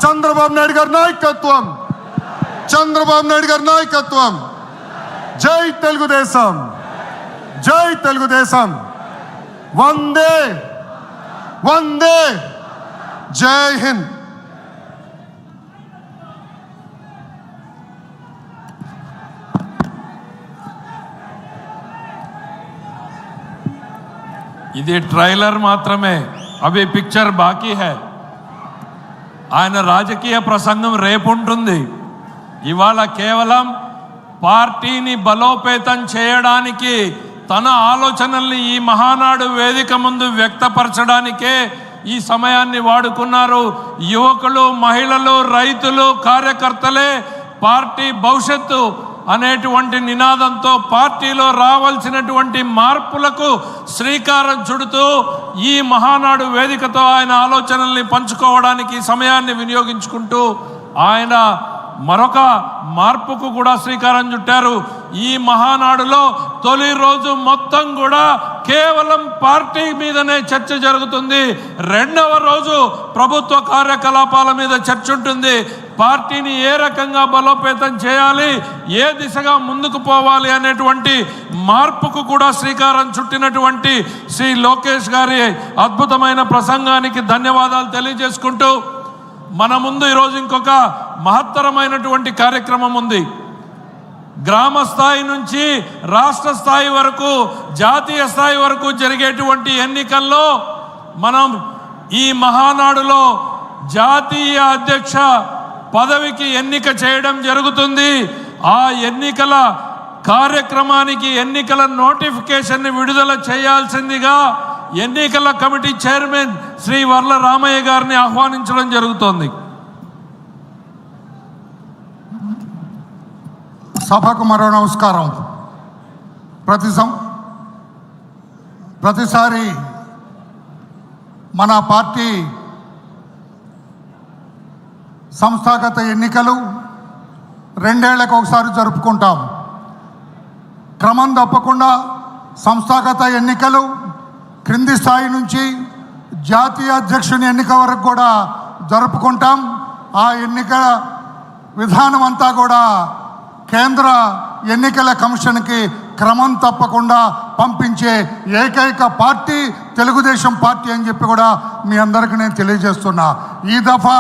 చంద్రబాబు నాయుడు గారి నాయకత్వం, చంద్రబాబు నాయుడు గారి నాయకత్వం. జై తెలుగుదేశం, జై తెలుగుదేశం. వందే వందే, జై హింద్. ఇది ట్రైలర్ మాత్రమే, అవి పిక్చర్ బాకీ హై. ఆయన రాజకీయ ప్రసంగం రేపు ఉంటుంది. ఇవాళ కేవలం పార్టీని బలోపేతం చేయడానికి తన ఆలోచనల్ని ఈ మహానాడు వేదిక ముందు వ్యక్తపరచడానికే ఈ సమయాన్ని వాడుకున్నారు. యువకులు, మహిళలు, రైతులు, కార్యకర్తలే పార్టీ భవిష్యత్తు అనేటువంటి నినాదంతో పార్టీలో రావాల్సినటువంటి మార్పులకు శ్రీకారం చుడుతూ ఈ మహానాడు వేదికతో ఆయన ఆలోచనల్ని పంచుకోవడానికి సమయాన్ని వినియోగించుకుంటూ ఆయన మరొక మార్పుకు కూడా శ్రీకారం చుట్టారు. ఈ మహానాడులో తొలి రోజు మొత్తం కూడా కేవలం పార్టీ మీదనే చర్చ జరుగుతుంది. రెండవ రోజు ప్రభుత్వ కార్యకలాపాల మీద చర్చ ఉంటుంది. పార్టీని ఏ రకంగా బలోపేతం చేయాలి, ఏ దిశగా ముందుకు పోవాలి అనేటువంటి మార్పుకు కూడా శ్రీకారం చుట్టినటువంటి శ్రీ లోకేష్ గారి అద్భుతమైన ప్రసంగానికి ధన్యవాదాలు తెలియజేసుకుంటూ, మన ముందు ఈరోజు ఇంకొక మహత్తరమైనటువంటి కార్యక్రమం ఉంది. గ్రామ స్థాయి నుంచి రాష్ట్ర స్థాయి వరకు, జాతీయ స్థాయి వరకు జరిగేటువంటి ఎన్నికల్లో మనం ఈ మహానాడులో జాతీయ అధ్యక్ష పదవికి ఎన్నిక చేయడం జరుగుతుంది. ఆ ఎన్నికల కార్యక్రమానికి ఎన్నికల నోటిఫికేషన్ని విడుదల చేయాల్సిందిగా ఎన్నికల కమిటీ చైర్మన్ శ్రీ వర్ల రామయ్య గారిని ఆహ్వానించడం జరుగుతోంది. సభకు మరో నమస్కారం. ప్రతిసారి మన పార్టీ సంస్థాగత ఎన్నికలు 2 ఏళ్లకు ఒకసారి జరుపుకుంటాం. క్రమం తప్పకుండా సంస్థాగత ఎన్నికలు క్రింది స్థాయి నుంచి జాతీయ అధ్యక్షుని ఎన్నిక వరకు కూడా జరుపుకుంటాం. ఆ ఎన్నికల విధానం అంతా కూడా కేంద్ర ఎన్నికల కమిషన్కి క్రమం తప్పకుండా పంపించే ఏకైక పార్టీ తెలుగుదేశం పార్టీ అని చెప్పి కూడా మీ అందరికీ నేను తెలియజేస్తున్నా. ఈ దఫా